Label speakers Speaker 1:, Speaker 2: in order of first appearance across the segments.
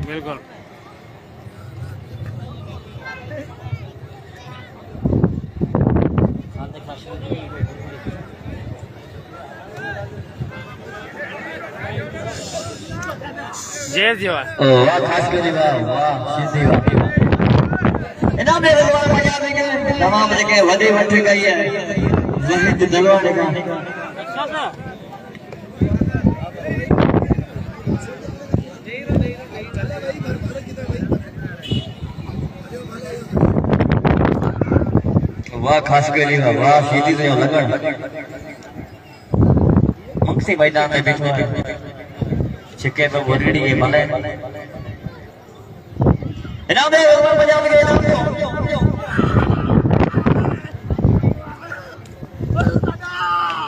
Speaker 1: बिल्कुल जय जीवा
Speaker 2: वाह खास कर वाह वाह सीधी वाह इनाम दे भगवान पंजाब के तमाम जगह वधी वठ गई है वहीद दलवाने का वाह खास कर वाह सीधी से लगन मक्सी मैदान में बैठो है छिके तो वरड़ी है भले इनाम दे भगवान पंजाब के इनाम दो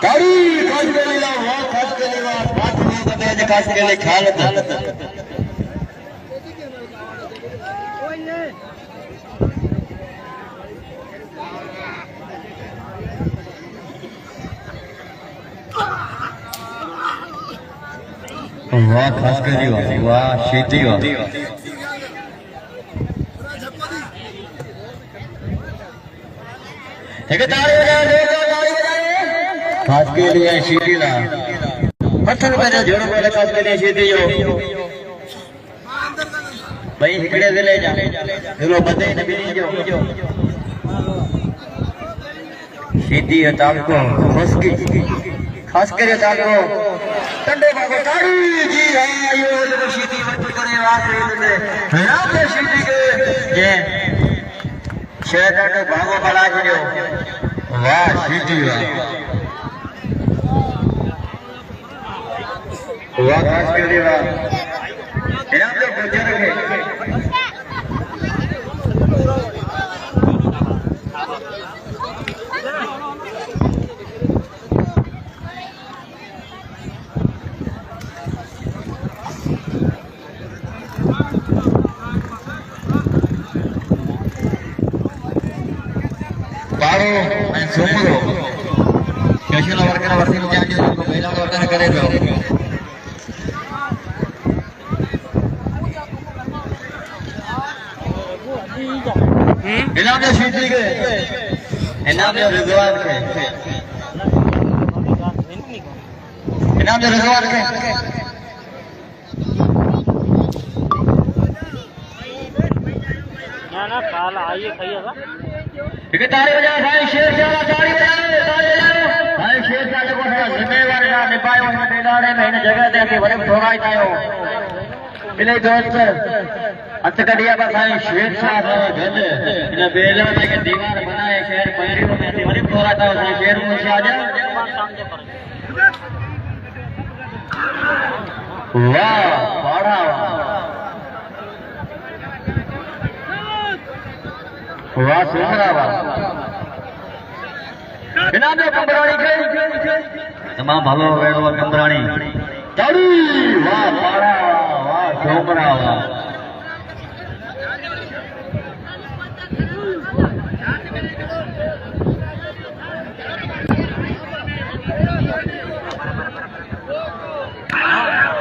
Speaker 2: गाड़ी खास कर वाह खास कर वाह बात नहीं करते खास कर खालत वाह खास कर वाह सीधी वाह खास के लिए सीधी ला पत्थर पे जोड़ो पहले खास के लिए सीधी हो भाई हिकड़े से ले जा लो बंदे नबी जो सीधी है ताल को मस्की खास कर ताल को टंडे बाबू ताड़ी जी हां यो जो सीधी मत करे वाह रे नाम दे सीधी के ये शैतान को भागो बड़ा छड़ियो वाह सीधी वाह वाह खास कर वाह इनाम तो गुजर के बारो मैं सोमरो कैशला वर्कर वर्ती में जाके को पहला वर्कर करे दो इनाम जो सीधी के इनाम जो रिजवान के इनाम जो रिजवान के
Speaker 1: ना काल आइए खाइएगा
Speaker 2: ठीक है ताली बजाओ भाई शेर शाह ताली बजाओ भाई शेर शाह को जिम्मेवार का निभायो है मैदान में इन जगह दे के वरे थोड़ा ही आयो मिले दोस्त हथ कडिया पर भाई शेर शाह घर इन बेला में के दीवार बनाए शेर पैरियों में से वरे थोड़ा था शेर मुंह से आ जा वाह बड़ा वाह सुंदरा वाह इनाम जो कंबराणी के तमाम भालो वेड़ो कंबराणी ताड़ी वाह पाड़ा वाह सोमरा वाह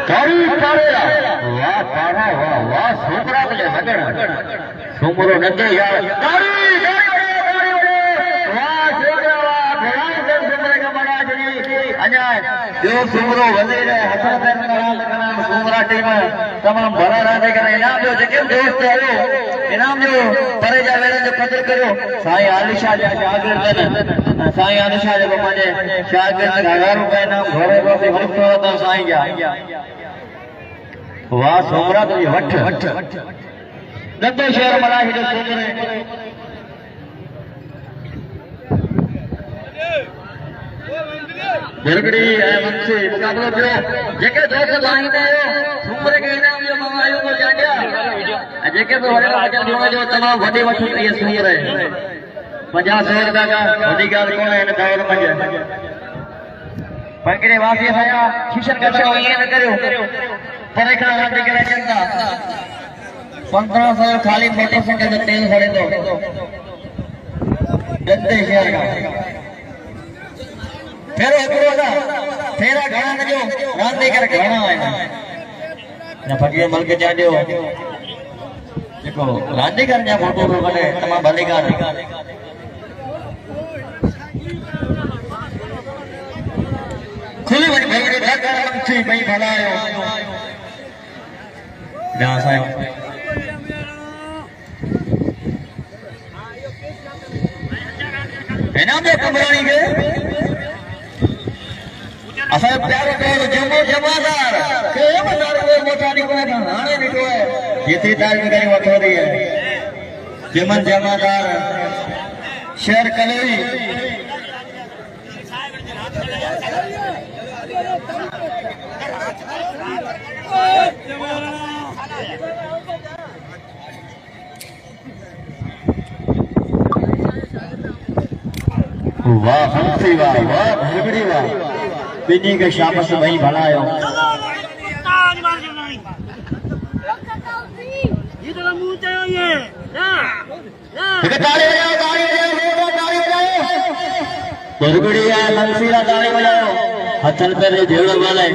Speaker 2: ताड़ी पाड़े वाह पाड़ा वाह वाह सोमरा के लगन सोमरो नंदे यार ताड़ी जो सुमरो वधे हसन सुमरा टीम तमाम भरा राधे करे इनाम जो जेके दोस्त आयो इनाम जो परे जा वेले जो कदर करो साईं आलिशा जा शागिर्द साईं आलिशा जो माने शागिर्द 1000 रुपए इनाम घरे बसे मुफ्त होता साईं जा वाह सुमरा तो वठ दत्तो शहर मलाही जो सुमरे बिरगड़ी है वंशी मुकाबलो जो जेके दोस्त लाइन में सुमरे के इनाम जो मंगायो तो जांडिया जेके तो हरे आगे जो तमाम वडी वठ ये सुमरे 50 रुपया का वडी गाल कोन है दौर मंजे पंकरे वासी आया शिक्षण करशो ये न करियो परेखा हाथ करे जनता 1500 खाली मोटरसाइकिल जो तेल भरे दो दत्ते शहर का फेरो हिकिड़ो था फेरा घणा कजो रांदे करे घणा आहिनि या फकीर मल्क चाडियो जेको रांदीगर जा फोटो थो कढे तमामु भलीकार खुली वञी भली ढकर मंची भई भलायो ना साईं इनाम दे कमरानी के असा प्यारो प्यारो जमो जमादार के मदार को मोटा निको है हाने निको है ये ताल में करी वठो रही है जमन जमादार शेर कलोई वाह हंसी वाह वाह भगड़ी वाह बिनी के शाबाश भाई भलायो ये तो मुंह ते ये ना ताली बजाओ ताली बजाओ भगड़िया लंसीला ताली बजाओ हथन पे ढेड़ो वाले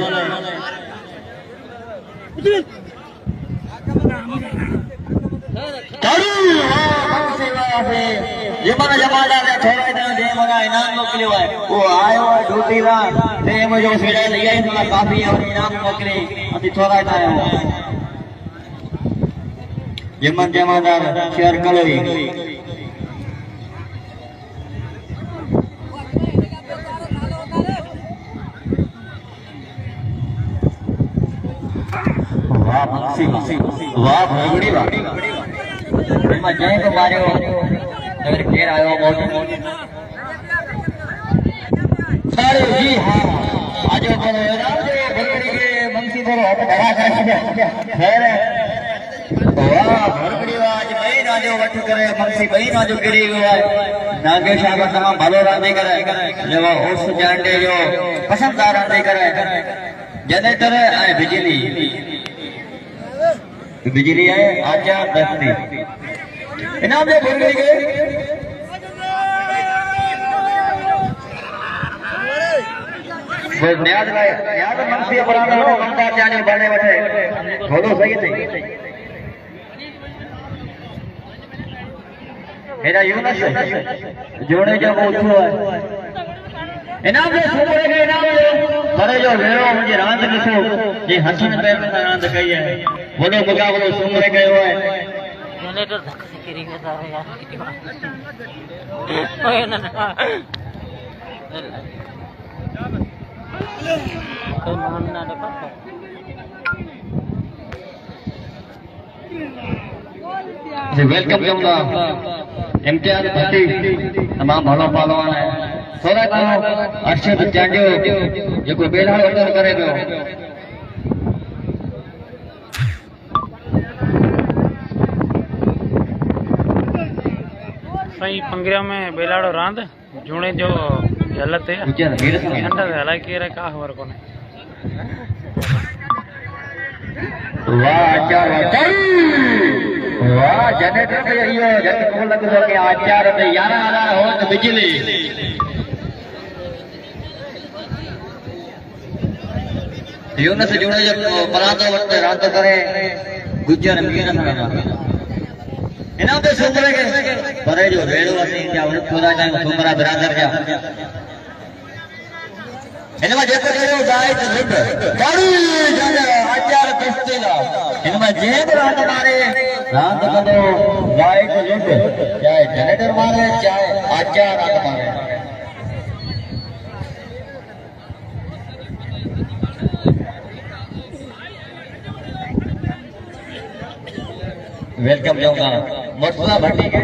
Speaker 2: ताली हंसी वाह ये माना जमादा ने थोड़ा इतना दे मगा इनाम मोकलियो है वो आयो ड्यूटी रा दे मुझे फेड़ा लिया इतना काफी है और इनाम मोकली अति थोड़ा इतना आयो जमन जमादार शेयर कलोई वाह मक्सी वाह भगड़ी वाह मैं जय को मारियो अगर घेर आयो बहुत सारे जी हाँ आज बोलो राम जी भगड़ी के मंसी बोलो अब धरा कर खैर वाह भगड़ी आज भाई ना जो वठ करे मंसी भाई ना जो गिरी हुआ है नागेश आगा तमाम भलो रांदे करे जो उस जांडे जो पसंददार रांदे करे जनरेटर है बिजली है आजा दस्ती इनाम दे भगड़ी के वो न्याज मंसी पुराना हो मंदा जाने बने बैठे बोलो सही नहीं मेरा यूनस जोड़े जो उठो है इनाम दे सुमरे के इनाम दे करे जो वेरो मुझे रांद ॾिसो जे हसन पैर में रांद कई है बोलो मुकाबलो सुमरे कयो है
Speaker 1: जनरेटर धक से गिरी वेंदा है यार किती बार ओए ना कोई मान ना देखो
Speaker 2: जी वेलकम करूंगा इम्तियाज भट्टी तमाम भलो पहलवान है थोड़ा को अरशद चांडियो जेको बेड़ा वटर करे पियो
Speaker 1: सही पंगरिया में बेलाड़ो रांद जूने जो गलत है अंडा हलाई केरे का खबर कोने
Speaker 2: वाह क्या वाह जनरेटर पे यो जट को लग सो के आचार पे 11000 हो तो बिजली यूनस जुड़े जो परातो वट रात करे गुजर मीर ना इना पे सुमरे के परे जो रेड़ो असी क्या थोड़ा टाइम सुमरा बरादर जा इनमें जेको कयो गाय तो लिप गाड़ी जाने आचार पेस्तेला इनमें जेब रात मारे रात कदो गाय तो लिप चाहे जनरेटर मारे चाहे आचार रात मारे वेलकम जाऊंगा मथुरा भट्टी के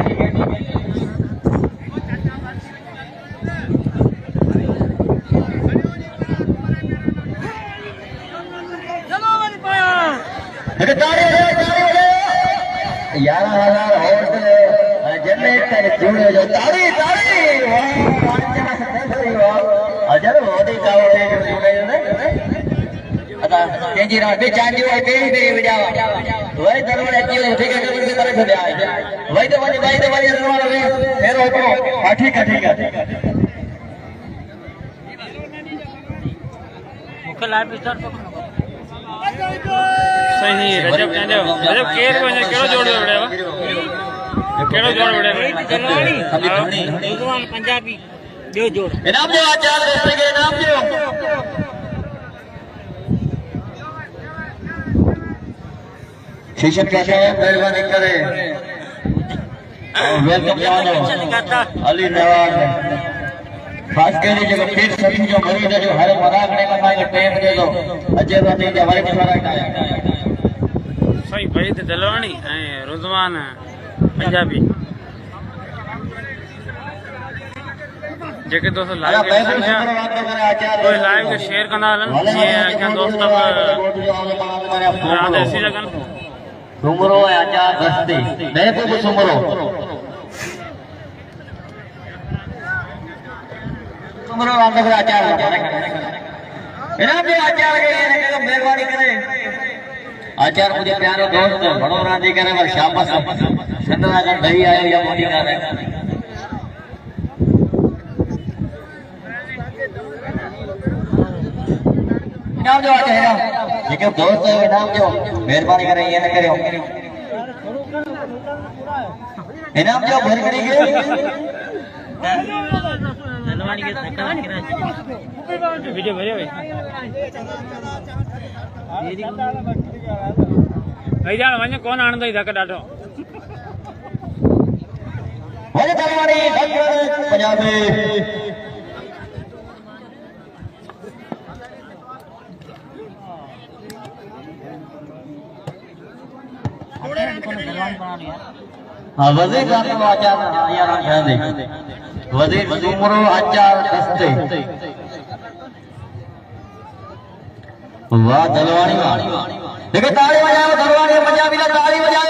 Speaker 2: यार जनरेटर जुड़े जो ताड़ी ताड़ी अजर होदी कावड़े जो जुड़े ने अता केजी रात पे चांदी है तेरी तेरी बजावा वही दरवाजा की ठीक है करके तरह से आए वही तो वाली दरवाजा वे फिर हो तो ठीक है
Speaker 1: सही रजब कहंदे रजब केर को केड़ो जोड़ वड़े केड़ो जोड़ वड़े रुजवान पंजाबी दो जोड़
Speaker 2: इनाम जो आचार रस्ते के इनाम जो शीशन कहते हैं मेहरबानी करे वेलकम जवानों अली नवाज खास कर जो फिर सभी जो मरीज है जो हर मराकड़े का मांगे टेप दे दो अजय बाती के हमारे पिछवाड़ा
Speaker 1: सही भाई ते दलवानी ए रुजवान पंजाबी जेके दोस्त लाइव कोई लाइव के शेयर कंदा हलन ये क्या दोस्त अब रात ऐसी जगह
Speaker 2: सुमरो है आचार रस्ते महबूब सुमरो सुमरो अंदर आचार इनाम जो आचार के ये मेहरबानी करे आचार मुझे प्यारो दोस्त बड़ो राजी करे पर शाबाश संदना का दही आयो या मोदी का रहे इनाम जो आचार है लेकिन दोस्त है इनाम जो मेहरबानी करे ये न करो इनाम जो भर करेंगे
Speaker 1: दलवानी के वीडियो भेजो भाई जान वने कौन आनंद ही धक डाटो
Speaker 2: वने दलवानी पंजाबी हाँ वजीर जाने आचार यार ध्यान दे वजीर सुमरो आचार दस्ते वाह दलवानी देखो ताली बजाओ दलवानी पंजाबी का ताली बजाओ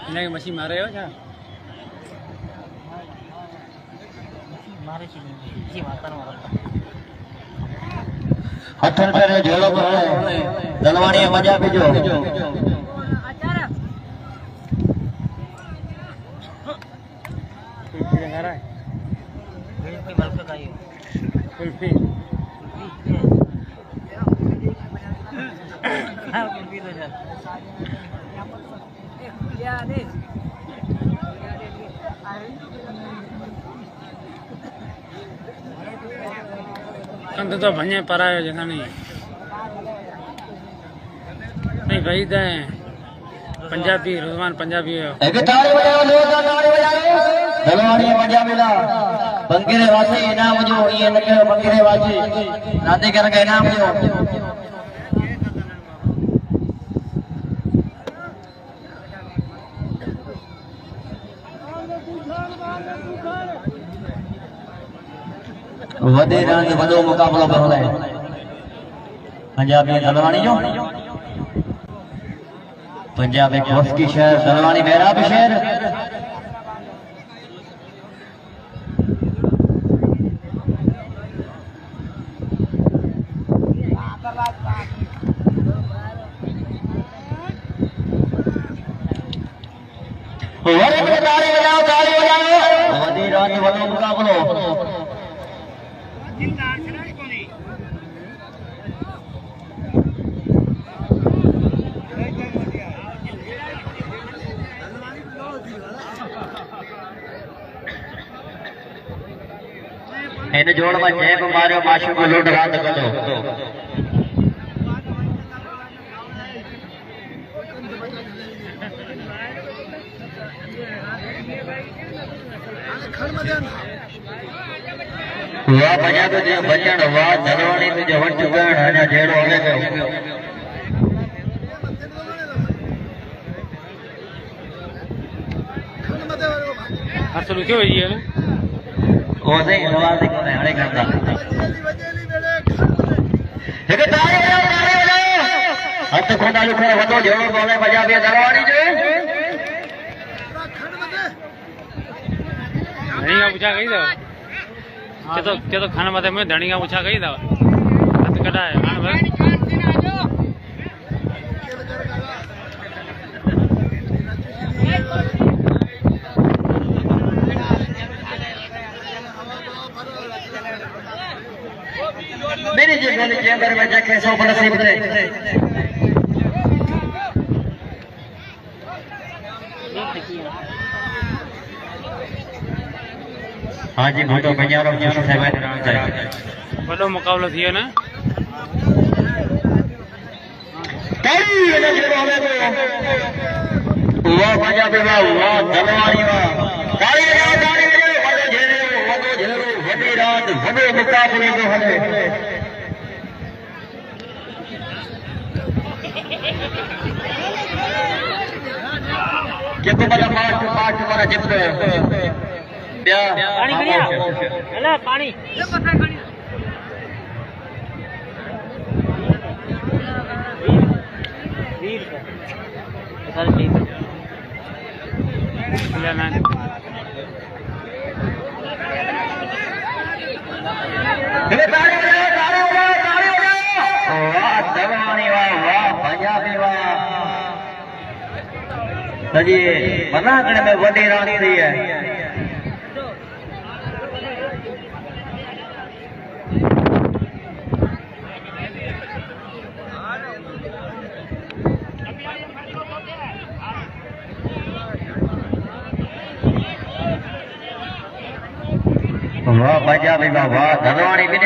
Speaker 1: नहीं मछली मारे हो क्या हथन पे झोलो पर दलवानी मजा बीजो कुल्फी कंद तो भंजे परायो जैसा नहीं नहीं भाई दे पंजाबी रुजवान पंजाबी है
Speaker 2: एक ताली बजाओ जोरदार ताली बजाओ दलवानी पंजाबी ला बंगरे वासी इनाम जो ये लगे बंगरे वासी राधे कर के इनाम जो वधे रंग वधो मुकाबलो करो है पंजाबी दलवानी जो पंजाब एक वस की शहर दलवानी मेरा भी शहर ताली बजाओ वधे रंग वधो मुकाबलो इन जोड़ में जैब मारियो माशू को लूट रात करो वाह बजा तो जे बचन वाह दलवानी तुझे वट गण अने जेड़ो हले कयो
Speaker 1: असलू क्यों है ये
Speaker 2: ओसे नवाज को हणे करदा एक ताली बजाओ हथ खोटा लुखर वतो जेड़ो बोले बजा बे दलवानी जो
Speaker 1: धनिया पूछा गई दो के तो खाना मते में धनिया पूछा गई दो हाथ कटा है हां भाई
Speaker 2: 600 नसीब थे हाँ जी भूतो बजारो जैसे से मैदान जाए
Speaker 1: वॾो मुक़ाबलो थी वियो न
Speaker 2: ताड़ी वजह से हमें तो वाह पंजाबी वाह वाह दलवारी वाह ताड़ी वजह वडो झेरो वडी रात वडो मुकाबले जो हले जेको मतलब पाठ वाला जित
Speaker 1: पानी खड़िया हेला पानी
Speaker 2: सजी मनाकड़ में वडी रात थी है वाह पंजाबी वाह धनवानी भी